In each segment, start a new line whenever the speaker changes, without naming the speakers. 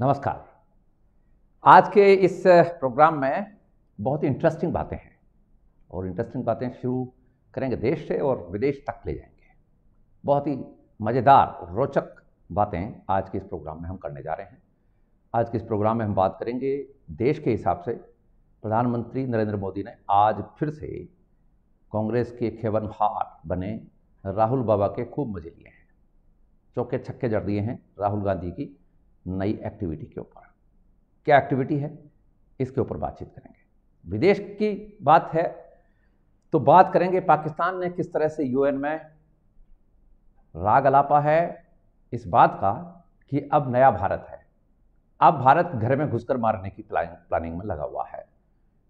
नमस्कार। आज के इस प्रोग्राम में बहुत ही इंटरेस्टिंग बातें हैं और इंटरेस्टिंग बातें शुरू करेंगे देश से और विदेश तक ले जाएंगे। बहुत ही मज़ेदार और रोचक बातें आज के इस प्रोग्राम में हम करने जा रहे हैं। आज के इस प्रोग्राम में हम बात करेंगे देश के हिसाब से प्रधानमंत्री नरेंद्र मोदी ने आज फिर से कांग्रेस के खेवनहार बने राहुल बाबा के खूब मजे लिए हैं। चौके छक्के जड़ दिए हैं राहुल गांधी की नई एक्टिविटी के ऊपर। क्या एक्टिविटी है, इसके ऊपर बातचीत करेंगे। विदेश की बात है तो बात करेंगे पाकिस्तान ने किस तरह से यूएन में राग अलापा है इस बात का कि अब नया भारत है, अब भारत घर में घुसकर मारने की प्लानिंग में लगा हुआ है।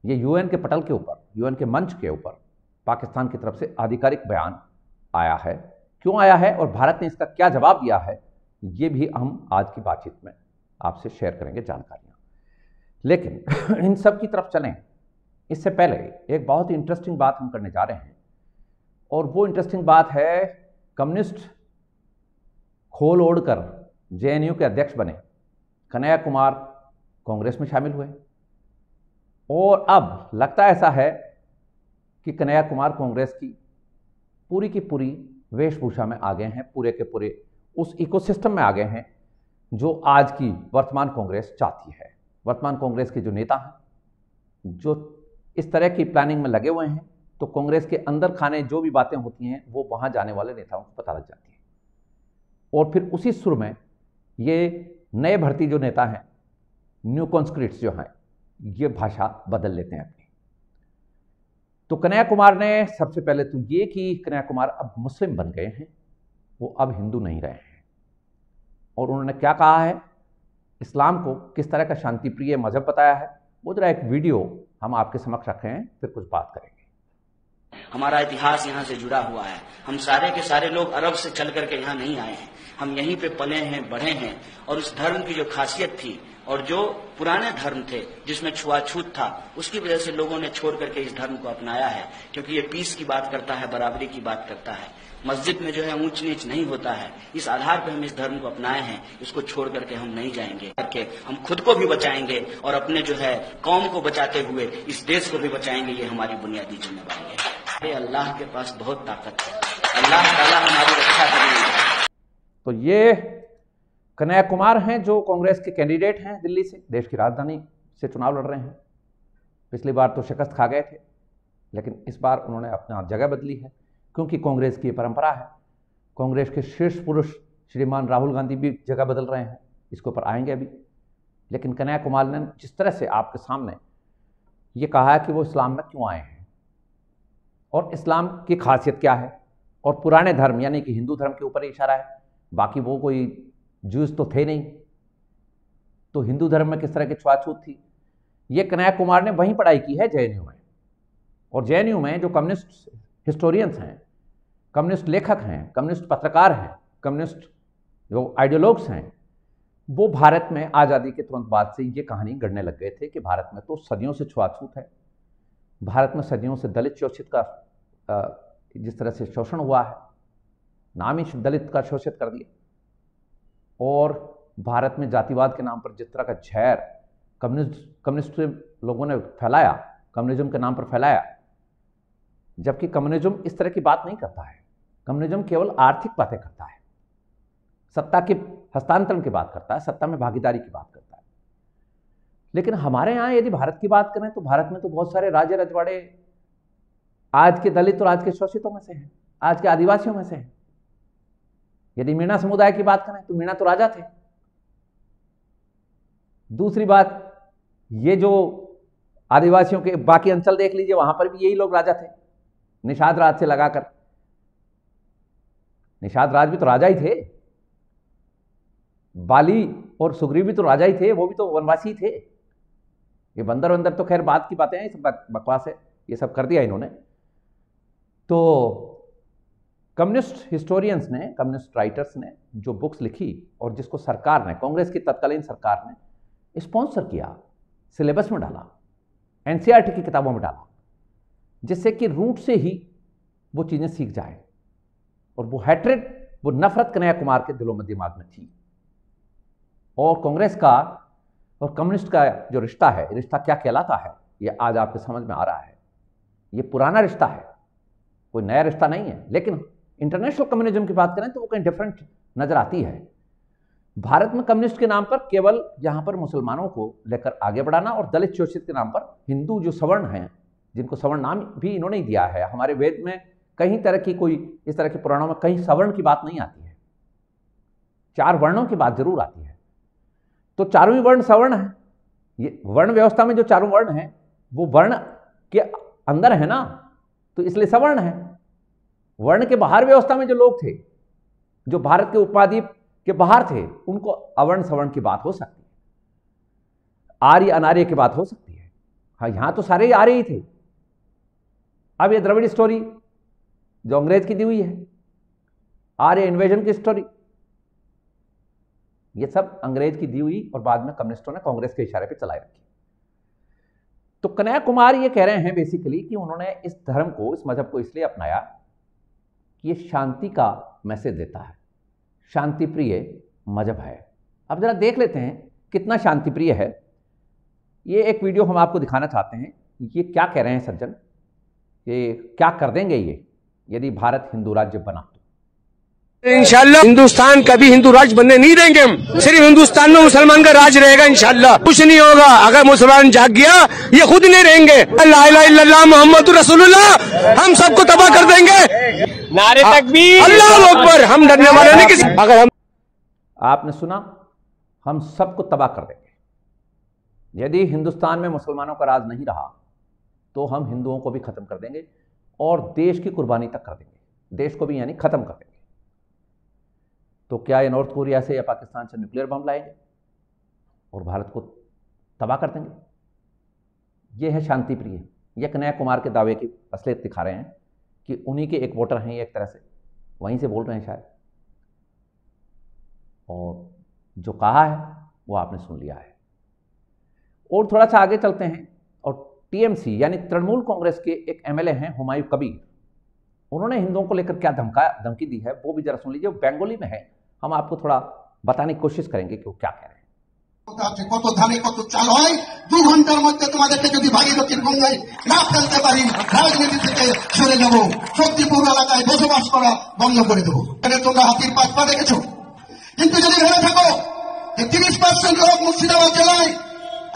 ये यूएन के पटल के ऊपर, यूएन के मंच के ऊपर पाकिस्तान की तरफ से आधिकारिक बयान आया है। क्यों आया है और भारत ने इसका क्या जवाब दिया है, ये भी हम आज की बातचीत में आपसे शेयर करेंगे जानकारियां। लेकिन इन सब की तरफ चलें इससे पहले एक बहुत ही इंटरेस्टिंग बात हम करने जा रहे हैं और वो इंटरेस्टिंग बात है कम्युनिस्ट खोल ओढ़कर जेएनयू के अध्यक्ष बने कन्हैया कुमार कांग्रेस में शामिल हुए और अब लगता ऐसा है कि कन्हैया कुमार कांग्रेस की पूरी वेशभूषा में आ गए हैं, पूरे के पूरे उस इकोसिस्टम में आ गए हैं जो आज की वर्तमान कांग्रेस चाहती है। वर्तमान कांग्रेस के जो नेता हैं जो इस तरह की प्लानिंग में लगे हुए हैं, तो कांग्रेस के अंदर खाने जो भी बातें होती हैं वो वहां जाने वाले नेताओं को पता लग जाती है और फिर उसी सुर में ये नए भर्ती जो नेता हैं, न्यू कॉन्स्क्रिट्स जो हैं, ये भाषा बदल लेते हैं अपनी। तो कन्हैया कुमार ने सबसे पहले तो ये कि कन्हैया कुमार अब मुस्लिम बन गए हैं, वो अब हिंदू नहीं रहे हैं। और उन्होंने क्या कहा है, इस्लाम को किस तरह का शांतिप्रिय मजहब बताया है, वो जरा एक वीडियो हम आपके समक्ष रखे हैं, फिर कुछ बात करेंगे।
हमारा इतिहास यहाँ से जुड़ा हुआ है। हम सारे के सारे लोग अरब से चल करके यहाँ नहीं आए हैं, हम यहीं पे पले हैं, बढ़े हैं। और उस धर्म की जो खासियत थी और जो पुराने धर्म थे जिसमें छुआछूत था, उसकी वजह से लोगों ने छोड़ करके इस धर्म को अपनाया है, क्योंकि ये पीस की बात करता है, बराबरी की बात करता है। मस्जिद में जो है ऊंच नीच नहीं होता है। इस आधार पर हम इस धर्म को अपनाए हैं, इसको छोड़ करके हम नहीं जाएंगे। करके हम खुद को भी बचाएंगे और अपने जो है कौम को बचाते हुए इस देश को भी बचाएंगे। ये हमारी बुनियादी जिम्मेदारी है। अल्लाह के पास बहुत ताकत है, अल्लाह ताला हमारी रक्षा करेंगे।
तो ये कन्हैया कुमार हैं जो कांग्रेस के कैंडिडेट हैं, दिल्ली से, देश की राजधानी से चुनाव लड़ रहे हैं। पिछली बार तो शिकस्त खा गए थे, लेकिन इस बार उन्होंने अपना जगह बदली है, क्योंकि कांग्रेस की परंपरा है। कांग्रेस के शीर्ष पुरुष श्रीमान राहुल गांधी भी जगह बदल रहे हैं, इसके ऊपर आएंगे अभी। लेकिन कन्हैया कुमार ने जिस तरह से आपके सामने ये कहा है कि वो इस्लाम में क्यों आए हैं और इस्लाम की खासियत क्या है, और पुराने धर्म यानी कि हिंदू धर्म के ऊपर इशारा है, बाकी वो कोई जूस तो थे नहीं, तो हिंदू धर्म में किस तरह की छुआछूत थी, ये कन्हैया कुमार ने वहीं पढ़ाई की है जेएनयू में। और जेएनयू में जो कम्युनिस्ट हिस्टोरियंस हैं, कम्युनिस्ट लेखक हैं, कम्युनिस्ट पत्रकार हैं, कम्युनिस्ट जो आइडियोलॉग्स हैं, वो भारत में आज़ादी के तुरंत बाद से ये कहानी गढ़ने लग गए थे कि भारत में तो सदियों से छुआछूत है, भारत में सदियों से दलित शोषित का जिस तरह से शोषण हुआ है, नाम ही दलित का शोषित कर दिया, और भारत में जातिवाद के नाम पर जिस तरह का झैर कम्युनिस्ट लोगों ने फैलाया, कम्युनिज्म के नाम पर फैलाया, जबकि कम्युनिज्म इस तरह की बात नहीं करता है। कम्युनिज्म केवल आर्थिक बातें करता है, सत्ता के हस्तांतरण की बात करता है, सत्ता में भागीदारी की बात करता है। लेकिन हमारे यहाँ यदि भारत की बात करें तो भारत में तो बहुत सारे राजे रजवाड़े आज के दलित और आज के शोषितों में से हैं, आज के आदिवासियों में से हैं। यदि मीणा समुदाय की बात करें तो मीणा तो राजा थे। दूसरी बात, ये जो आदिवासियों के बाकी अंचल देख लीजिए, वहां पर भी यही लोग राजा थे, निषाद राज से लगाकर। निषाद राज भी तो राजा ही थे, बाली और सुग्रीव भी तो राजा ही थे, वो भी तो वनवासी थे। ये बंदर वंदर तो खैर बात की बातें हैं, ये सब बकवास है, ये सब कर दिया इन्होंने। तो कम्युनिस्ट हिस्टोरियंस ने, कम्युनिस्ट राइटर्स ने जो बुक्स लिखी और जिसको सरकार ने, कांग्रेस की तत्कालीन सरकार ने स्पॉन्सर किया, सिलेबस में डाला, एनसीईआरटी की किताबों में डाला, जिससे कि रूट से ही वो चीज़ें सीख जाए। और वो हैट्रेड, वो नफरत कन्हैया कुमार के दिलों में, दिमाग में थी। और कांग्रेस का और कम्युनिस्ट का जो रिश्ता है, रिश्ता क्या कहलाता है, ये आज आपके समझ में आ रहा है। ये पुराना रिश्ता है, कोई नया रिश्ता नहीं है। लेकिन इंटरनेशनल कम्युनिज्म की बात करें तो वो कहीं डिफरेंट नजर आती है। भारत में कम्युनिस्ट के नाम पर केवल यहां पर मुसलमानों को लेकर आगे बढ़ाना और दलित शोषित के नाम पर हिंदू जो सवर्ण हैं, जिनको सवर्ण नाम भी इन्होंने ही दिया है, हमारे वेद में कहीं तरह की कोई इस तरह के पुराणों में कहीं सवर्ण की बात नहीं आती है, 4 वर्णों की बात जरूर आती है। तो चारों वर्ण सवर्ण है। ये वर्ण व्यवस्था में जो चारों वर्ण हैं वो वर्ण के अंदर है ना, तो इसलिए सवर्ण है। वर्ण के बाहर व्यवस्था में जो लोग थे, जो भारत के उपमहाद्वीप के बाहर थे, उनको अवर्ण सवर्ण की बात हो सकती है, आर्य अनार्य की बात हो सकती है। हाँ, यहां तो सारे ही आर्य ही थे। अब ये द्रविड़ स्टोरी जो अंग्रेज की दी हुई है, आर्य इन्वेजन की स्टोरी, ये सब अंग्रेज की दी हुई और बाद में कम्युनिस्टों ने कांग्रेस के इशारे पे चलाई रखी। तो कन्हैया कुमार ये कह रहे हैं बेसिकली कि उन्होंने इस धर्म को, इस मजहब को इसलिए अपनाया कि ये शांति का मैसेज देता है, शांति प्रिय मजहब है। अब जरा देख लेते हैं कितना शांति प्रिय है। ये एक वीडियो हम आपको दिखाना चाहते हैं। ये क्या कह रहे हैं सज्जन, ये क्या कर देंगे ये यदि भारत हिंदू राज्य बना तो।
इंशाल्लाह हिंदुस्तान कभी हिंदू राज्य बनने नहीं देंगे हम। सिर्फ हिंदुस्तान में मुसलमान का राज रहेगा इंशाल्लाह, कुछ नहीं होगा। अगर मुसलमान जाग गया ये खुद नहीं रहेंगे। ला इलाहा इल्लल्लाह मुहम्मदुर रसूलुल्लाह, हम सबको तबाह कर देंगे। नारे तकबीर, अल्लाहू अकबर। हम डरने वाले नहीं किसी। अगर हम,
आपने सुना, हम सबको तबाह कर देंगे। यदि हिंदुस्तान में मुसलमानों का राज नहीं रहा तो हम हिंदुओं को भी खत्म कर देंगे और देश की कुर्बानी तक कर देंगे, देश को भी यानी खत्म कर देंगे। तो क्या ये नॉर्थ कोरिया से या पाकिस्तान से न्यूक्लियर बम लाएंगे और भारत को तबाह कर देंगे? ये है शांति प्रिय। ये कन्हैया कुमार के दावे की असलियत दिखा रहे हैं कि उन्हीं के एक वोटर हैं, ये एक तरह से वहीं से बोल रहे हैं शायद। और जो कहा है वो आपने सुन लिया है। और थोड़ा सा आगे चलते हैं और टीएमसी यानी तृणमूल कांग्रेस के एक एमएलए हैं हुमायूं कबीर, उन्होंने हिंदुओं को लेकर क्या धमकी दी है वो भी जरा सुन लीजिए। वो बंगाली में है, हम आपको थोड़ा बताने की कोशिश करेंगे कि वो क्या कह रहे हैं।
কত ধানে কত চাল হয়, 2 ঘন্টার মধ্যে তোমাদেরকে যদি ভাগীরথীর গঙ্গায় না ফেলতে পারি রাজনীতি থেকে সরে যাব, শক্তিপুর এলাকায় বসবাস করা বন্ধ করে দেবো। তোমরা হাতির পাঁচ পা দেখেছো, কিন্তু যদি ভেবে থাকো যে 30% লোক মুর্শিদাবাদ জেলায়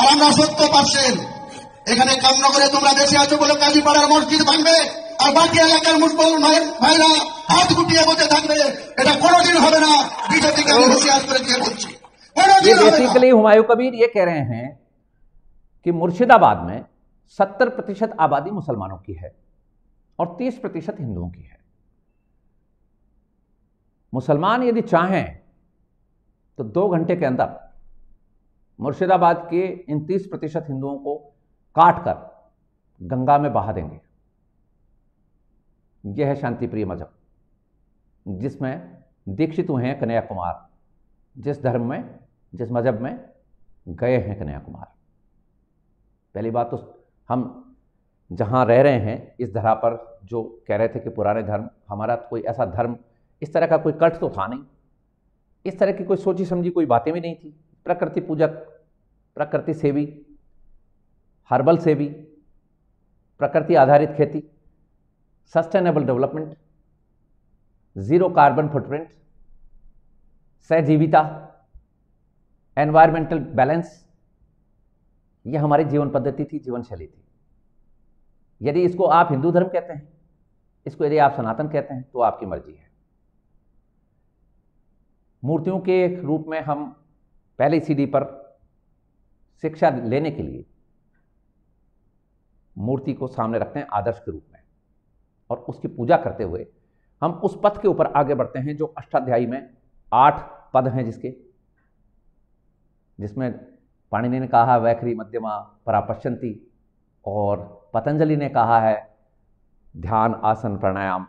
আর আমরা 70%, এখানে কামনগরে তোমরা বেঁচে আছো বলে কাজীপাড়ার মসজিদ ভাঙবে আর বাকি এলাকার মুসলমান ভাইরা হাত গুটিয়ে বসে থাকবে, এটা কোনোদিন হবে না। বিজেপিকে আমি হুঁশিয়ার করে দিয়ে বলছি।
ये बेसिकली हुमायूं कबीर ये कह रहे हैं कि मुर्शिदाबाद में 70% आबादी मुसलमानों की है और 30% हिंदुओं की है। मुसलमान यदि चाहें तो 2 घंटे के अंदर मुर्शिदाबाद के इन 30% हिंदुओं को काट कर गंगा में बहा देंगे। यह है शांति प्रिय मजहब, जिसमें दीक्षित हुए हैं कन्हैया कुमार, जिस धर्म में, जिस मजहब में गए हैं कन्हैया कुमार। पहली बात तो हम जहां रह रहे हैं इस धरा पर, जो कह रहे थे कि पुराने धर्म, हमारा कोई ऐसा धर्म, इस तरह का कोई कल्ट तो था नहीं, इस तरह की कोई सोची समझी कोई बातें भी नहीं थी। प्रकृति पूजक, प्रकृति सेवी, हर्बल सेवी, प्रकृति आधारित खेती, sustainable development, zero carbon footprint, सहजीविता, एनवायरमेंटल बैलेंस, यह हमारी जीवन पद्धति थी, जीवन शैली थी। यदि इसको आप हिंदू धर्म कहते हैं, इसको यदि आप सनातन कहते हैं, तो आपकी मर्जी है। मूर्तियों के रूप में हम पहली सीढ़ी पर शिक्षा लेने के लिए मूर्ति को सामने रखते हैं आदर्श के रूप में, और उसकी पूजा करते हुए हम उस पथ के ऊपर आगे बढ़ते हैं जो अष्टाध्यायी में 8 पद हैं, जिसमें पाणिनि ने कहा वैखरी मध्यमा परापश्यंती, और पतंजलि ने कहा है ध्यान, आसन, प्राणायाम,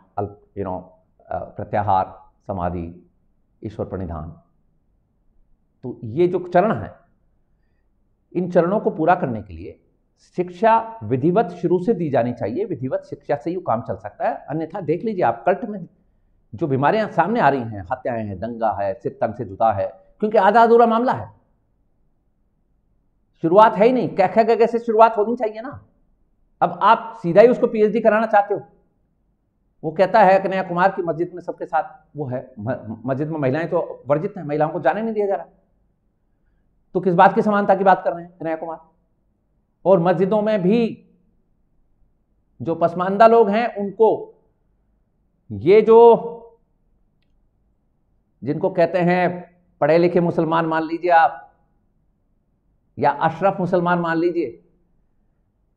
प्रत्याहार, समाधि, ईश्वर प्रणिधान। तो ये जो चरण हैं, इन चरणों को पूरा करने के लिए शिक्षा विधिवत शुरू से दी जानी चाहिए। विधिवत शिक्षा से ही काम चल सकता है, अन्यथा देख लीजिए आप कल्ट में जो बीमारियां सामने आ रही हैं, हत्याएं हैं, दंगा है, सिर तंग से जुदा है, क्योंकि आधा अधूरा मामला है। शुरुआत है ही नहीं, कह कह से शुरुआत होनी चाहिए ना। अब आप सीधा ही उसको पीएचडी कराना चाहते हो। वो कहता है कन्हैया कुमार की मस्जिद में सबके साथ वो है, मस्जिद में महिलाएं तो वर्जित हैं, महिलाओं को जाने नहीं दिया जा रहा। तो किस बात की समानता की बात कर रहे हैं कन्हैया कुमार? और मस्जिदों में भी जो पसमानदा लोग हैं उनको, ये जो जिनको कहते हैं पढ़े लिखे मुसलमान मान लीजिए आप, या अशरफ मुसलमान मान लीजिए,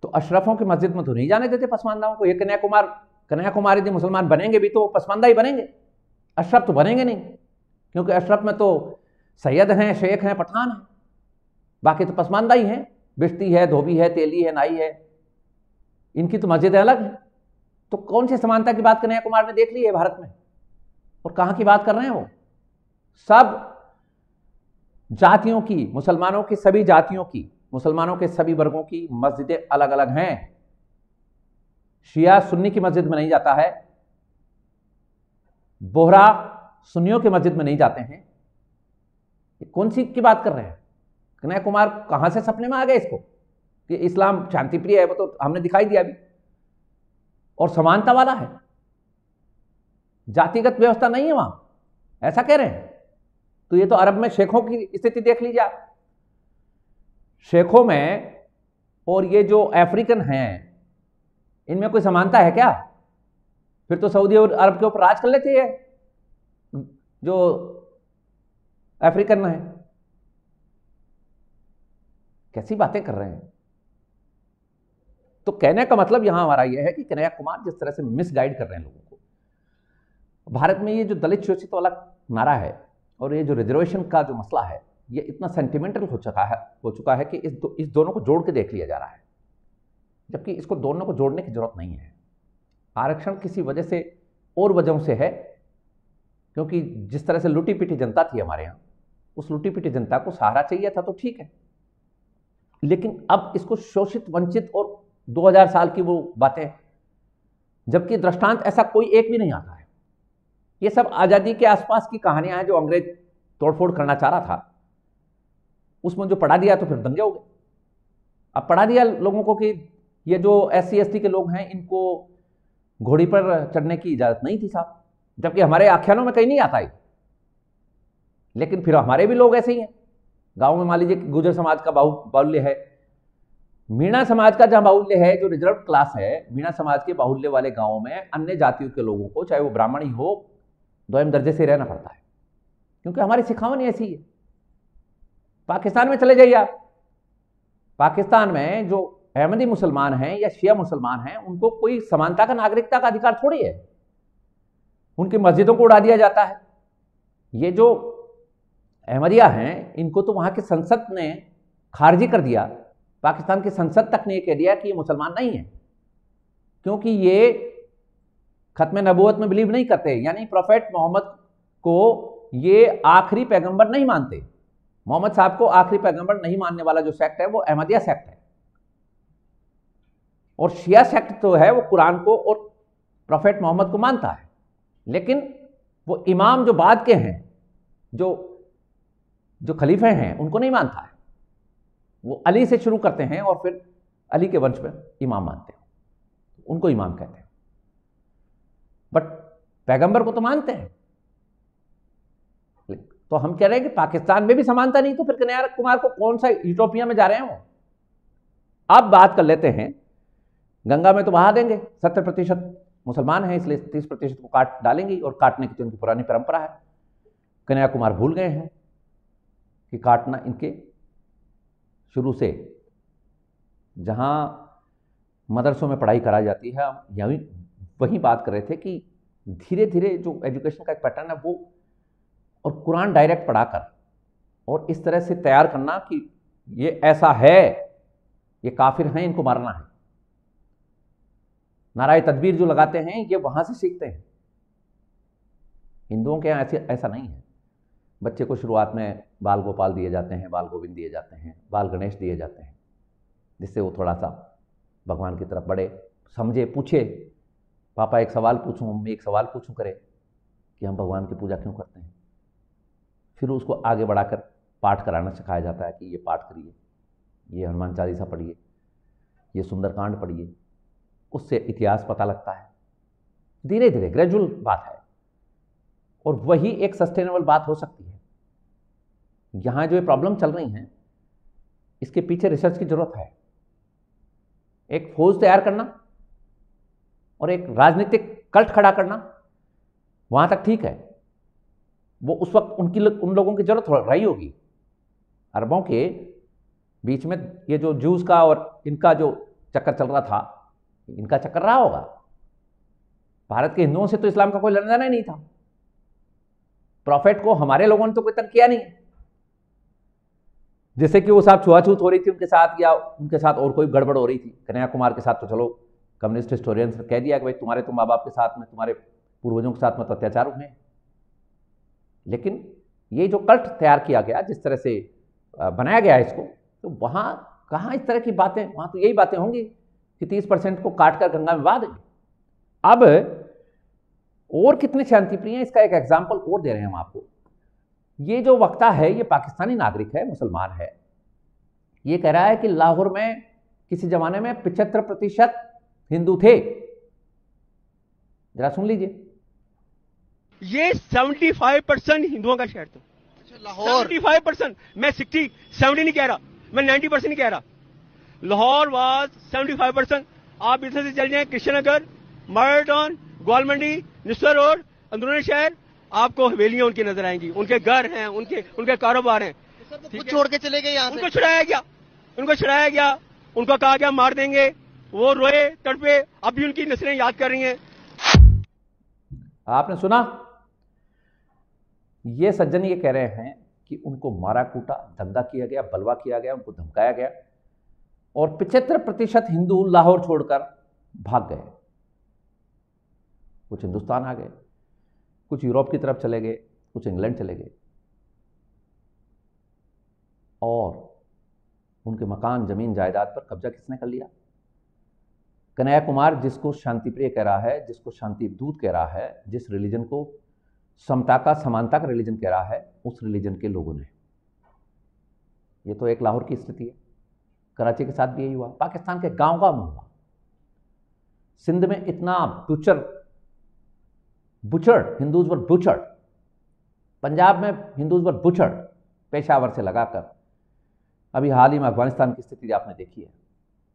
तो अशरफों की मस्जिद में तो नहीं जाने देते पसमानदाओं को। ये कन्हैया कुमार यदि मुसलमान बनेंगे भी तो पसमानदा ही बनेंगे, अशरफ तो बनेंगे नहीं, क्योंकि अशरफ में तो सैयद हैं, शेख हैं, पठान हैं, बाकी तो पसमानदा ही हैं। बिश्ती है, धोबी है, तेली है, नाई है, इनकी तो मस्जिदें अलग हैं। तो कौन सी समानता की बात कन्हैया कुमार ने देख ली है भारत में? और कहां की बात कर रहे हैं वो? सब जातियों की, मुसलमानों की सभी जातियों की, मुसलमानों के सभी वर्गों की मस्जिदें अलग अलग हैं। शिया सुन्नी की मस्जिद में नहीं जाता है, बोहरा सुन्नियों की मस्जिद में नहीं जाते हैं। कौन सी की बात कर रहे हैं? कन्हैया कुमार कहां से सपने में आ गए इसको कि इस्लाम शांति प्रिय है? वो तो हमने दिखाई दिया अभी, और समानता वाला है, जातिगत व्यवस्था नहीं है वहां, ऐसा कह रहे हैं। तो ये तो अरब में शेखों की स्थिति देख लीजिए आप। शेखों में और ये जो अफ्रीकन हैं, इनमें कोई समानता है क्या? फिर तो सऊदी और अरब के ऊपर राज कर लेते हैं जो अफ्रीकन है। कैसी बातें कर रहे हैं? तो कहने का मतलब यहां हमारा यह है कि कन्हैया कुमार जिस तरह से मिसगाइड कर रहे हैं लोगों को। भारत में ये जो दलित शोषित वाला नारा है और ये जो रिजर्वेशन का जो मसला है, ये इतना सेंटिमेंटल हो चुका है कि इस दोनों को जोड़ के देख लिया जा रहा है, जबकि इसको दोनों को जोड़ने की जरूरत नहीं है। आरक्षण किसी वजह से और वजहों से है, क्योंकि जिस तरह से लूटी पीटी जनता थी हमारे यहाँ, उस लूटी पीटी जनता को सहारा चाहिए था, तो ठीक है। लेकिन अब इसको शोषित, वंचित और 2000 साल की वो बातें, जबकि दृष्टांत ऐसा कोई एक भी नहीं आता है। ये सब आजादी के आसपास की कहानियां हैं जो अंग्रेज तोड़फोड़ करना चाह रहा था, उसमें जो पढ़ा दिया तो फिर दंगे हो गए। अब पढ़ा दिया लोगों को कि ये जो SC ST के लोग हैं इनको घोड़ी पर चढ़ने की इजाजत नहीं थी साहब, जबकि हमारे आख्यानों में कहीं नहीं आता है। लेकिन फिर हमारे भी लोग ऐसे ही हैं। गांव में मान लीजिए गुर्जर समाज का बाहुल्य है, मीणा समाज का जहां बाहुल्य है, जो रिजर्व क्लास है, मीणा समाज के बाहुल्य वाले गांवों में अन्य जातियों के लोगों को, चाहे वो ब्राह्मण ही हो, दोयम दर्जे से रहना पड़ता है, क्योंकि हमारी सिखावन ऐसी है। पाकिस्तान में चले जाइए आप, पाकिस्तान में जो अहमदी मुसलमान हैं या शिया मुसलमान हैं, उनको कोई समानता का, नागरिकता का अधिकार थोड़ी है। उनकी मस्जिदों को उड़ा दिया जाता है। ये जो अहमदिया हैं, इनको तो वहां की संसद ने खारिज कर दिया। पाकिस्तान की संसद तक ने यह कह दिया कि ये मुसलमान नहीं है, क्योंकि ये खत्म नबूवत में बिलीव नहीं करते, यानी प्रोफेट मोहम्मद को ये आखिरी पैगंबर नहीं मानते। मोहम्मद साहब को आखिरी पैगंबर नहीं मानने वाला जो सेक्ट है वो अहमदिया सेक्ट है। और शिया सेक्ट तो है वो कुरान को और प्रोफेट मोहम्मद को मानता है, लेकिन वो इमाम जो बाद के हैं, जो खलीफे हैं, उनको नहीं मानता है। वो अली से शुरू करते हैं और फिर अली के वंश में इमाम मानते हैं, उनको इमाम कहते हैं। बट पैगंबर को तो मानते हैं। तो हम कह रहे हैं कि पाकिस्तान में भी समानता नहीं, तो फिर कन्हैया कुमार को कौन सा यूटोपिया में जा रहे हैं वो? अब बात कर लेते हैं, गंगा में तो बहा देंगे, 70% मुसलमान हैं, इसलिए 30% को काट डालेंगी, और काटने की तो उनकी पुरानी परंपरा है। कन्हैया कुमार भूल गए हैं कि काटना इनके शुरू से, जहां मदरसों में पढ़ाई कराई जाती है, हम वही बात कर रहे थे कि धीरे धीरे जो एजुकेशन का एक पैटर्न है वो, और कुरान डायरेक्ट पढ़ाकर और इस तरह से तैयार करना कि ये ऐसा है, ये काफिर हैं, इनको मारना है। नाराए तदबीर जो लगाते हैं ये वहां से सीखते हैं। हिंदुओं के यहाँ ऐसा नहीं है। बच्चे को शुरुआत में बाल गोपाल दिए जाते हैं, बाल गोविंद दिए जाते हैं, बाल गणेश दिए जाते हैं, जिससे वो थोड़ा सा भगवान की तरफ बढ़े, समझे, पूछे, पापा एक सवाल पूछूं, मम्मी एक सवाल पूछूं करे कि हम भगवान की पूजा क्यों करते हैं। फिर उसको आगे बढ़ाकर पाठ कराना सिखाया जाता है कि ये पाठ करिए, ये हनुमान चालीसा पढ़िए, ये सुंदरकांड पढ़िए, उससे इतिहास पता लगता है। धीरे धीरे ग्रेजुअल बात है, और वही एक सस्टेनेबल बात हो सकती है। यहां जो ये प्रॉब्लम चल रही हैं, इसके पीछे रिसर्च की जरूरत है। एक फौज तैयार करना और एक राजनीतिक कल्ट खड़ा करना, वहां तक ठीक है, वो उस वक्त उन लोगों की जरूरत रही होगी। अरबों के बीच में ये जो जूस का और इनका जो चक्कर चल रहा था, इनका चक्कर रहा होगा। भारत के हिंदुओं से तो इस्लाम का कोई लेना देना ही नहीं था। प्रॉफिट को हमारे लोगों ने तो कोई तंग किया नहीं, जैसे कि वो साहब छुआछूत हो रही थी उनके साथ, या उनके साथ और कोई गड़बड़ हो रही थी। कन्हैया कुमार के साथ तो चलो कम्युनिस्ट हिस्टोरियंस ने कह दिया कि भाई तुम्हारे माँ बाप के साथ में, तुम्हारे पूर्वजों के साथ में तो अत्याचार हुए हैं। लेकिन ये जो कल्ट तैयार किया गया, जिस तरह से बनाया गया इसको, तो वहां कहाँ इस तरह की बातें, वहां तो यही बातें होंगी कि 30% को काटकर गंगा में बहा देंगे। अब और कितने शांति प्रिय हैं, इसका एक एग्जाम्पल और दे रहे हैं हम आपको। ये जो वक्ता है, ये पाकिस्तानी नागरिक है, मुसलमान है। ये कह रहा है कि लाहौर में किसी जमाने में 75% हिंदू थे। जरा सुन लीजिए।
ये 75% हिंदुओं का शहर था। लाहौर 75%, मैं 70 नहीं कह रहा, मैं 90% नहीं कह रहा। लाहौर वाज 75%। आप इधर से चल जाएं कृष्णनगर, माराटन, ग्वालमंडी, निस्वर रोड, अंदरूनी शहर, आपको हवेलियां उनकी नजर आएंगी, उनके घर हैं, उनके कारोबार हैं।
कुछ छोड़ के चले गए यहाँ से।
उनको छुड़ाया गया, उनको कहा गया मार देंगे, वो रोए तड़पे, अभी उनकी नस्लें याद कर रही हैं।
आपने सुना, ये सज्जन ये कह रहे हैं कि उनको मारा कूटा, दंगा किया गया, बलवा किया गया, उनको धमकाया गया, और 75% हिंदू लाहौर छोड़कर भाग गए। कुछ हिंदुस्तान आ गए, कुछ यूरोप की तरफ चले गए, कुछ इंग्लैंड चले गए, और उनके मकान, जमीन, जायदाद पर कब्जा किसने कर लिया? कन्हैया कुमार, जिसको शांतिप्रिय कह रहा है, जिसको शांति दूत कह रहा है, जिस रिलीजन को समता का, समानता का रिलीजन कह रहा है, उस रिलीजन के लोगों ने। ये तो एक लाहौर की स्थिति है, कराची के साथ भी यही हुआ, पाकिस्तान के गांव गांव में हुआ। सिंध में इतना butchered Hindus were butchered, Punjab में हिंदूज वर बुचर्ड, पेशावर से लगाकर अभी हाल ही में अफगानिस्तान की स्थिति आपने देखी है।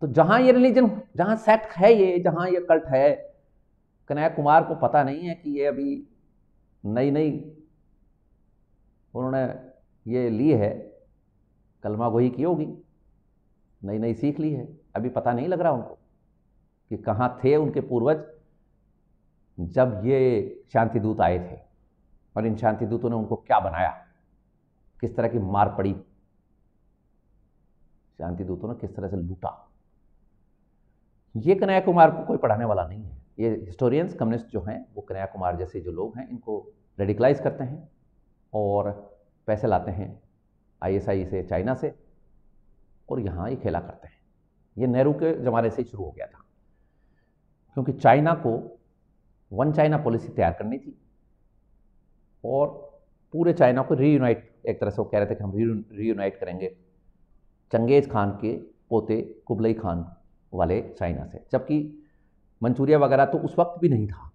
तो जहां ये रिलीजन, जहां सेक्ट है, ये जहां ये कल्ट है, कन्हैया कुमार को पता नहीं है कि ये अभी नई उन्होंने ये ली है, कलमा गोही की होगी, नई सीख ली है। अभी पता नहीं लग रहा उनको कि कहाँ थे उनके पूर्वज जब ये शांति दूत आए थे, और इन शांति दूतों ने उनको क्या बनाया, किस तरह की मार पड़ी, शांति दूतों ने किस तरह से लूटा। ये कन्हैया कुमार को कोई पढ़ाने वाला नहीं है। ये हिस्टोरियंस, कम्युनिस्ट जो हैं, वो कन्हैया कुमार जैसे जो लोग हैं, इनको रेडिकलाइज करते हैं और पैसे लाते हैं ISI से, चाइना से, और यहाँ ये खेला करते हैं। ये नेहरू के ज़माने से ही शुरू हो गया था, क्योंकि चाइना को वन चाइना पॉलिसी तैयार करनी थी, और पूरे चाइना को रीयूनाइट, एक तरह से वो कह रहे थे कि हम रीयूनाइट करेंगे चंगेज खान के पोते कुबलई खान वाले चाइना से। जबकि मंचूरिया वगैरह तो उस वक्त भी नहीं था,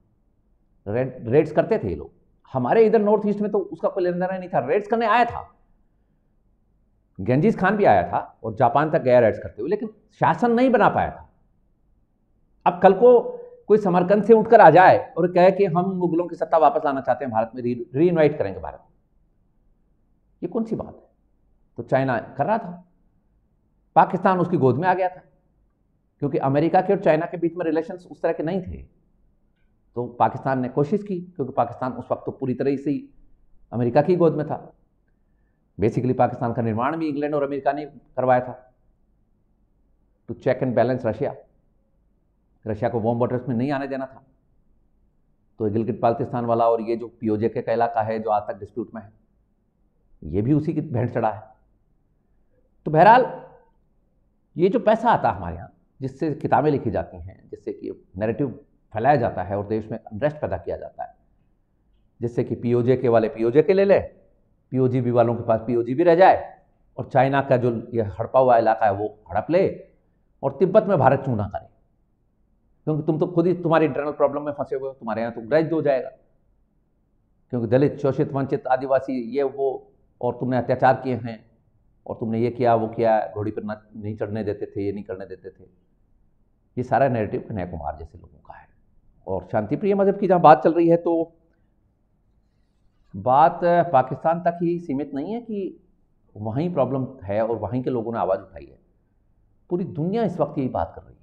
रेड्स करते थे ये लोग। हमारे इधर नॉर्थ ईस्ट में तो उसका कोई लेना देना नहीं था, रेड्स करने आया था, गेंजिस खान भी आया था और जापान तक गया रेड्स करते हुए, लेकिन शासन नहीं बना पाया था। अब कल को कोई समरकंद से उठकर आ जाए और कहे कि हम मुगलों की सत्ता वापस लाना चाहते हैं, भारत में रीइनवाइट करेंगे भारत, ये कौन सी बात है? तो चाइना कर रहा था, पाकिस्तान उसकी गोद में आ गया था, क्योंकि अमेरिका के और चाइना के बीच में रिलेशंस उस तरह के नहीं थे। तो पाकिस्तान ने कोशिश की, क्योंकि पाकिस्तान उस वक्त तो पूरी तरह से ही अमेरिका की गोद में था। बेसिकली पाकिस्तान का निर्माण भी इंग्लैंड और अमेरिका ने करवाया था, to check and balance Russia को वार्म वाटर्स में नहीं आने देना था। तो गिलगित बाल्टिस्तान वाला और ये जो POJ का इलाका है जो आज तक डिस्प्यूट में है, ये भी उसी की भेंट चढ़ा है। तो बहरहाल ये जो पैसा आता है हमारे यहाँ, जिससे किताबें लिखी जाती हैं, जिससे कि नैरेटिव फैलाया जाता है और देश में अनरेस्ट पैदा किया जाता है, जिससे कि POJ के वाले POJ के ले ले, POGB वालों के पास POGB रह जाए, और चाइना का जो ये हड़पा हुआ इलाका है वो हड़प ले, और तिब्बत में भारत क्यों ना करे, क्योंकि तुम तो खुद ही तुम्हारी इंटरनल प्रॉब्लम में फंसे हुए हो, तुम्हारे यहाँ तो ग्रज हो जाएगा, क्योंकि दलित, शोषित, वंचित, आदिवासी, ये वो, और तुमने अत्याचार किए हैं, और तुमने ये किया वो किया, घोड़ी पर नहीं चढ़ने देते थे, ये नहीं करने देते थे। ये सारा नैरेटिव कन्हैया कुमार जैसे लोगों का है। और शांतिप्रिय मजहब की जहाँ बात चल रही है, तो बात पाकिस्तान तक ही सीमित नहीं है कि वहीं प्रॉब्लम है और वहीं के लोगों ने आवाज़ उठाई है। पूरी दुनिया इस वक्त यही बात कर रही है।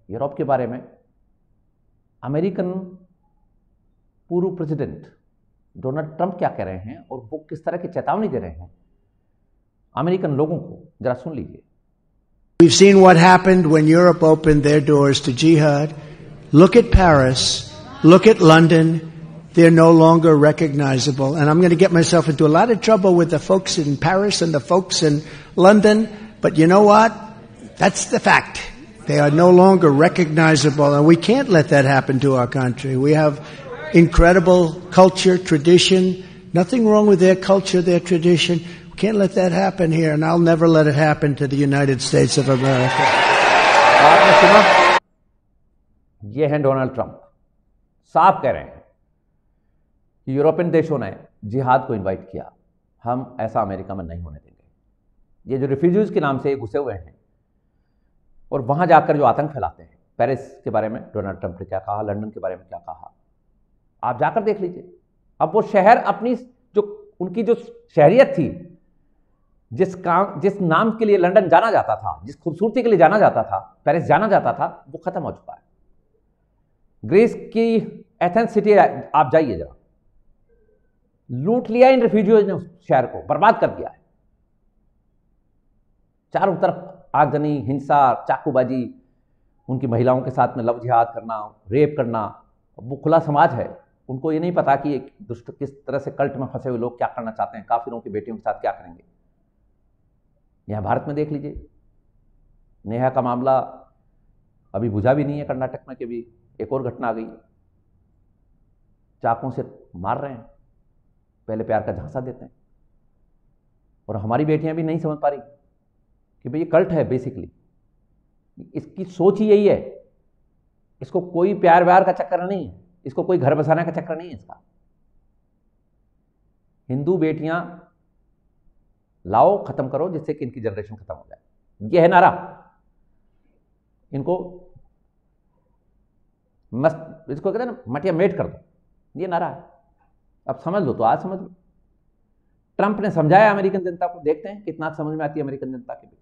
यूरोप के बारे में अमेरिकन पूर्व प्रेसिडेंट डोनाल्ड ट्रंप क्या कह रहे हैं और वो किस तरह की चेतावनी दे रहे हैं अमेरिकन लोगों को, जरा सुन लीजिए।
We've seen what happened when Europe opened their doors to jihad. Look at Paris. Look at London. They're no longer recognizable. And I'm going to get myself into a lot of trouble with the folks in Paris and the folks in London. But you know what? That's the fact. They are no longer recognizable. And we can't let that happen to our country. We have incredible culture, tradition. Nothing wrong with their culture, their tradition. We can't let that happen here. And I'll never let it happen to the United States of America.
आपने सुना? ये हैं Donald Trump, साफ कह रहे हैं कि European देशों ने जिहाद को इनवाइट किया, हम ऐसा अमेरिका में नहीं होने देंगे। ये जो रिफ्यूजीज के नाम से घुसे हुए हैं और वहां जाकर जो आतंक फैलाते हैं, पेरिस के बारे में डोनाल्ड ट्रंप ने क्या कहा, लंदन के बारे में क्या कहा, आप जाकर देख लीजिए। अब वो शहर अपनी जो उनकी जो शहरियत थी, जिस नाम के लिए लंदन जाना जाता था, जिस खूबसूरती के लिए जाना जाता था, पेरिस जाना जाता था, वो खत्म हो चुका है। ग्रीस की एथेंस सिटी आप जाइए जरा, लूट लिया इन रिफ्यूजीज ने, उस शहर को बर्बाद कर दिया है। चारों तरफ आगजनी, हिंसा, चाकूबाजी, उनकी महिलाओं के साथ में लव जिहाद करना, रेप करना। वो खुला समाज है, उनको ये नहीं पता कि एक दुष्ट किस तरह से कल्ट में फंसे हुए लोग क्या करना चाहते हैं, काफिरों की बेटियों के साथ क्या करेंगे। यहां भारत में देख लीजिए, नेहा का मामला अभी बुझा भी नहीं है कर्नाटक में, कि भी एक और घटना आ गई, चाकों से मार रहे हैं, पहले प्यार का झांसा देते हैं। और हमारी बेटियां भी नहीं समझ पा रही कि भाई ये कल्ट है बेसिकली, इसकी सोच ही यही है, इसको कोई प्यार व्यार का चक्कर नहीं है, इसको कोई घर बसाने का चक्कर नहीं है इसका। हिंदू बेटियां लाओ, खत्म करो, जिससे कि इनकी जनरेशन खत्म हो जाए। यह है नारा, इनको मस्त, इसको कहते हैं ना, मटिया मेट कर दो, ये नारा है। अब समझ लो तो आज समझ लो। ट्रंप ने समझाया अमेरिकन जनता को, देखते हैं कितना समझ में आती है अमेरिकन जनता की भी।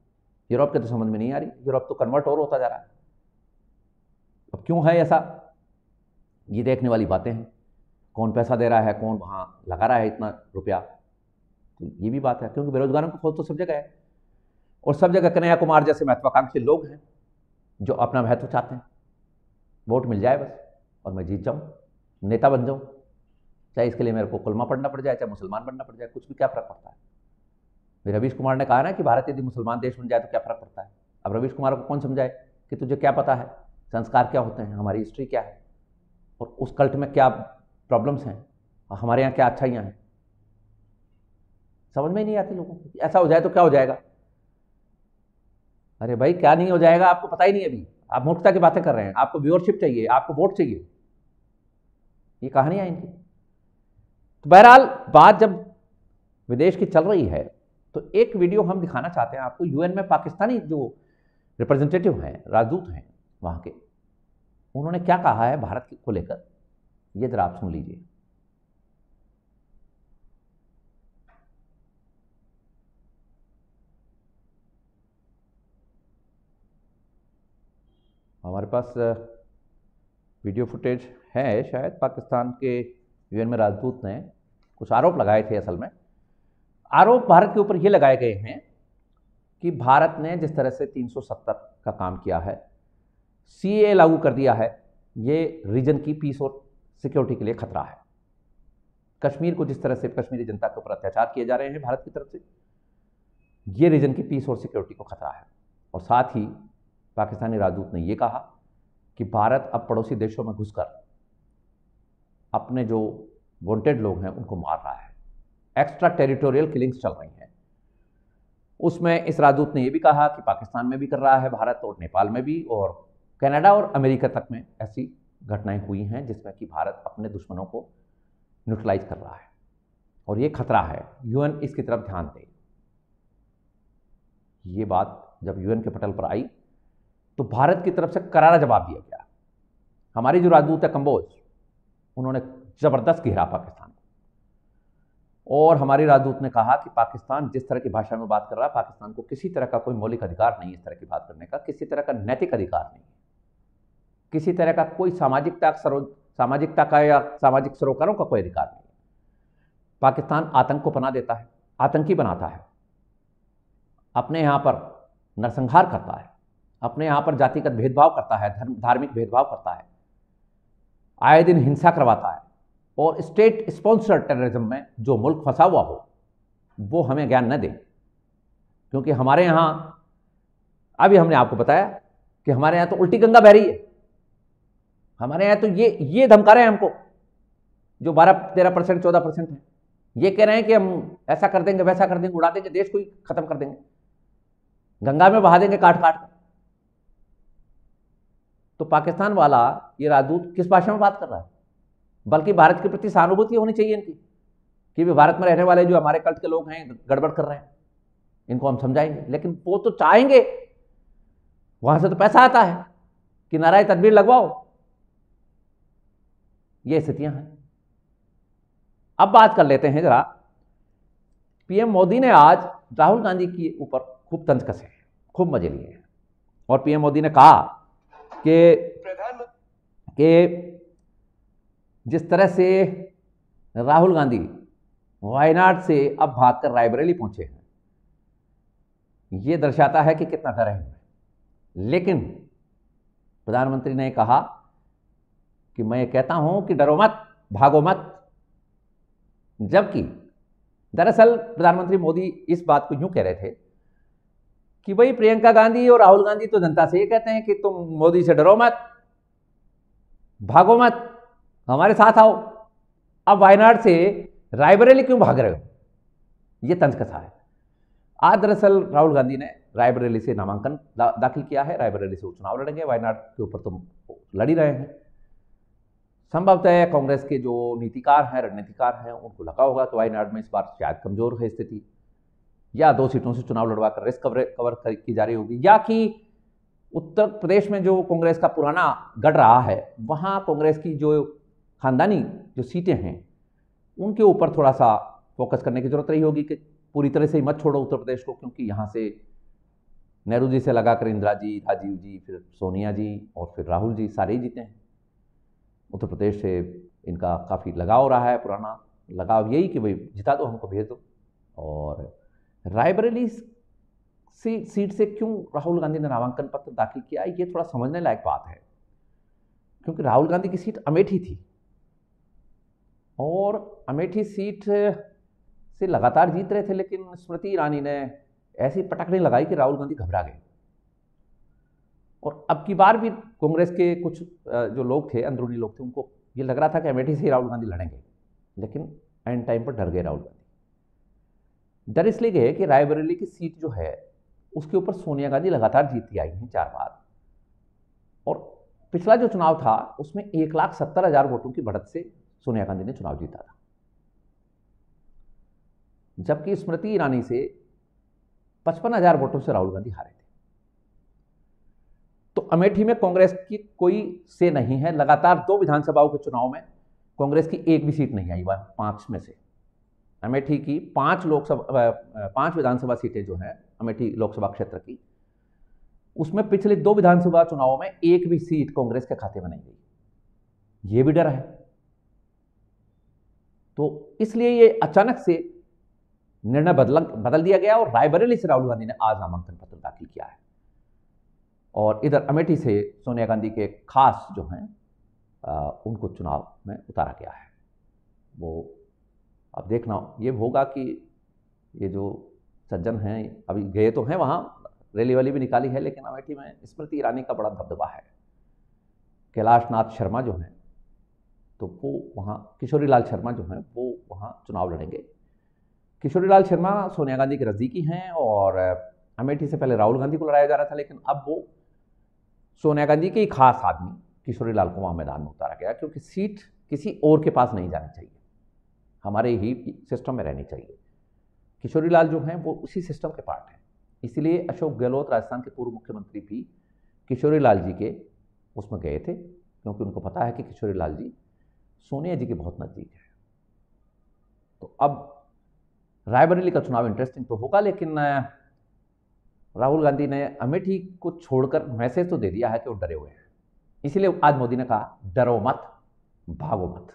यूरोप के तो समझ में नहीं आ रही, यूरोप तो कन्वर्ट और होता जा रहा है। अब क्यों है ऐसा, ये देखने वाली बातें हैं। कौन पैसा दे रहा है, कौन वहां लगा रहा है इतना रुपया, तो ये भी बात है। क्योंकि बेरोजगारों को खोज तो सब जगह है, और सब जगह कन्हैया कुमार जैसे महत्वाकांक्षी लोग हैं जो अपना महत्व चाहते हैं। वोट मिल जाए बस और मैं जीत जाऊं, नेता बन जाऊं, चाहे इसके लिए मेरे को कलमा पढ़ना पड़ जाए, चाहे मुसलमान बनना पड़ जाए, कुछ भी, क्या फर्क पड़ता है। फिर रवीश कुमार ने कहा ना कि भारत यदि मुसलमान देश बन जाए तो क्या फर्क पड़ता है। अब रवीश कुमार को कौन समझाए कि तुझे क्या पता है, संस्कार क्या होते हैं, हमारी हिस्ट्री क्या है, और उस कल्ट में क्या प्रॉब्लम्स हैं, हमारे यहाँ क्या अच्छाइयाँ हैं। समझ में ही नहीं आती लोगों को। ऐसा हो जाए तो क्या हो जाएगा। अरे भाई क्या नहीं हो जाएगा, आपको पता ही नहीं। अभी आप मूर्खता की बातें कर रहे हैं, आपको व्यूअरशिप चाहिए, आपको वोट चाहिए, ये कहानियां इनकी। तो बहरहाल बात जब विदेश की चल रही है तो एक वीडियो हम दिखाना चाहते हैं आपको। यूएन में पाकिस्तानी जो रिप्रेजेंटेटिव हैं, राजदूत हैं वहां के, उन्होंने क्या कहा है भारत को लेकर, ये जरा आप सुन लीजिए। हमारे पास वीडियो फुटेज है शायद। पाकिस्तान के यूएन में राजदूत ने कुछ आरोप लगाए थे। असल में आरोप भारत के ऊपर ये लगाए गए हैं कि भारत ने जिस तरह से 370 का काम किया है, सीएए लागू कर दिया है, ये रीजन की पीस और सिक्योरिटी के लिए खतरा है। कश्मीर को जिस तरह से कश्मीरी जनता के ऊपर अत्याचार किए जा रहे हैं भारत की तरफ से, ये रीजन की पीस और सिक्योरिटी को खतरा है। और साथ ही पाकिस्तानी राजदूत ने यह कहा कि भारत अब पड़ोसी देशों में घुसकर अपने जो वांटेड लोग हैं उनको मार रहा है, एक्स्ट्रा टेरिटोरियल किलिंग्स चल रही हैं। उसमें इस राजदूत ने यह भी कहा कि पाकिस्तान में भी कर रहा है भारत, और नेपाल में भी, और कनाडा और अमेरिका तक में ऐसी घटनाएं हुई हैं जिसमें कि भारत अपने दुश्मनों को न्यूट्रलाइज कर रहा है, और ये खतरा है, यूएन इसकी तरफ ध्यान दे। ये बात जब यूएन के पटल पर आई तो भारत की तरफ से करारा जवाब दिया गया। हमारी जो राजदूत है कंबोज, उन्होंने जबरदस्त घेरा पाकिस्तान को, और हमारी राजदूत ने कहा कि पाकिस्तान जिस तरह की भाषा में बात कर रहा है, पाकिस्तान को किसी तरह का कोई मौलिक अधिकार नहीं है इस तरह की बात करने का, किसी तरह का नैतिक अधिकार नहीं है, किसी तरह का कोई सामाजिकता का या सामाजिक सरोकारों का कोई अधिकार नहीं है। पाकिस्तान आतंक को पनाह देता है, आतंकी बनाता है, अपने यहाँ पर नरसंहार करता है, अपने यहाँ पर जातिगत भेदभाव करता है, धार्मिक भेदभाव करता है, आए दिन हिंसा करवाता है, और स्टेट स्पॉन्सर्ड टेररिज्म में जो मुल्क फंसा हुआ हो वो हमें ज्ञान न दे, क्योंकि हमारे यहाँ अभी हमने आपको बताया कि हमारे यहाँ तो उल्टी गंगा बह रही है। हमारे यहाँ तो ये धमका रहे हैं हमको, जो 12-13%, 14% है, ये कह रहे हैं कि हम ऐसा कर देंगे, वैसा कर देंगे, उड़ा देंगे, देश को ही खत्म कर देंगे, गंगा में बहा देंगे काट काट कर। तो पाकिस्तान वाला ये राजदूत किस भाषा में बात कर रहा है? बल्कि भारत के प्रति सहानुभूति होनी चाहिए इनकी कि भी भारत में रहने वाले जो हमारे कल्ट के लोग हैं गड़बड़ कर रहे हैं, इनको हम समझाएंगे। लेकिन वो तो चाहेंगे, वहां से तो पैसा आता है कि नाराज तदबीर लगवाओ। ये स्थितियां हैं। अब बात कर लेते हैं जरा, पीएम मोदी ने आज राहुल गांधी के ऊपर खूब तंज कसे, खूब मजे लिए हैं, और पीएम मोदी ने कहा कि जिस तरह से राहुल गांधी वायनाड से अब भागकर रायबरेली पहुंचे हैं, यह दर्शाता है कि कितना डरे हैं। लेकिन प्रधानमंत्री ने कहा कि मैं ये कहता हूं कि डरो मत, भागो मत। जबकि दरअसल प्रधानमंत्री मोदी इस बात को यूं कह रहे थे कि भाई प्रियंका गांधी और राहुल गांधी तो जनता से ये कहते हैं कि तुम मोदी से डरो मत, भागो मत, हमारे साथ आओ। अब वायनाड से रायबरेली क्यों भाग रहे हो? ये तंज कसा है। आज दरअसल राहुल गांधी ने रायबरेली से नामांकन दाखिल किया है, रायबरेली से वो चुनाव लड़ेंगे। वायनाड के ऊपर तो लड़ ही रहे हैं। संभवतः कांग्रेस के जो नीतिकार हैं, रणनीतिकार हैं, उनको लगा होगा कि वायनाड में इस बार शायद कमजोर है स्थिति, या 2 सीटों से चुनाव लड़वाकर रेस कवर की जा रही होगी, या कि उत्तर प्रदेश में जो कांग्रेस का पुराना गढ़ रहा है, वहाँ कांग्रेस की जो खानदानी जो सीटें हैं उनके ऊपर थोड़ा सा फोकस करने की जरूरत रही होगी कि पूरी तरह से ही मत छोड़ो उत्तर प्रदेश को, क्योंकि यहाँ से नेहरू जी से लगाकर इंदिरा जी, राजीव जी, फिर सोनिया जी और फिर राहुल जी सारे ही जीते हैं। उत्तर प्रदेश से इनका काफ़ी लगाव रहा है, पुराना लगाव यही कि भाई जिता दो, हमको भेज दो। और रायबरेली सीट से क्यों राहुल गांधी ने नामांकन पत्र दाखिल किया, ये थोड़ा समझने लायक बात है, क्योंकि राहुल गांधी की सीट अमेठी थी, और अमेठी सीट से लगातार जीत रहे थे, लेकिन स्मृति ईरानी ने ऐसी पटकनी लगाई कि राहुल गांधी घबरा गए। और अब की बार भी कांग्रेस के कुछ जो लोग थे, अंदरूनी लोग थे, उनको ये लग रहा था कि अमेठी से ही राहुल गांधी लड़ेंगे, लेकिन एंड टाइम पर डर गए राहुल गांधी। डर इसलिए गए कि रायबरेली की सीट जो है उसके ऊपर सोनिया गांधी लगातार जीतती आई हैं 4 बार, और पिछला जो चुनाव था उसमें 1,70,000 वोटों की बढ़त से सोनिया गांधी ने चुनाव जीता था, जबकि स्मृति ईरानी से 55,000 वोटों से राहुल गांधी हारे थे। तो अमेठी में कांग्रेस की कोई से नहीं है। लगातार 2 विधानसभाओं के चुनाव में कांग्रेस की एक भी सीट नहीं आई, 5 में से। अमेठी की 5 विधानसभा सीटें जो हैं अमेठी लोकसभा क्षेत्र की, उसमें पिछले 2 विधानसभा चुनावों में एक भी सीट कांग्रेस के खाते में नहीं गई। ये भी डर है। तो इसलिए ये अचानक से निर्णय बदल दिया गया, और रायबरेली से राहुल गांधी ने आज नामांकन पत्र दाखिल किया है, और इधर अमेठी से सोनिया गांधी के खास जो हैं उनको चुनाव में उतारा गया है। वो अब देखना ये होगा कि ये जो सज्जन हैं अभी गए तो हैं वहाँ, रैली वाली भी निकाली है, लेकिन अमेठी में स्मृति ईरानी का बड़ा दबदबा है। कैलाशनाथ शर्मा जो हैं तो वो वहाँ, किशोरी लाल शर्मा जो हैं वो वहाँ चुनाव लड़ेंगे। किशोरीलाल शर्मा सोनिया गांधी के नज़दीकी हैं और अमेठी से पहले राहुल गांधी को लड़ाया जा रहा था, लेकिन अब वो सोनिया गांधी के ही खास आदमी किशोरीलाल को वहाँ मैदान में उतारा गया, क्योंकि सीट किसी और के पास नहीं जानी चाहिए, हमारे ही सिस्टम में रहनी चाहिए। किशोरीलाल जो हैं वो उसी सिस्टम के पार्ट हैं, इसीलिए अशोक गहलोत राजस्थान के पूर्व मुख्यमंत्री भी किशोरीलाल जी के उसमें गए थे, क्योंकि उनको पता है कि किशोरीलाल जी सोनिया जी के बहुत नज़दीक है। तो अब रायबरेली का चुनाव इंटरेस्टिंग तो होगा, लेकिन राहुल गांधी ने अमेठी को छोड़कर मैसेज तो दे दिया है कि वो डरे हुए हैं, इसीलिए आज मोदी ने कहा डरो मत, भागो मत।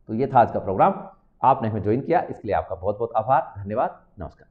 तो ये था आज का प्रोग्राम, आपने हमें ज्वाइन किया, इसके लिए आपका बहुत बहुत आभार, धन्यवाद, नमस्कार।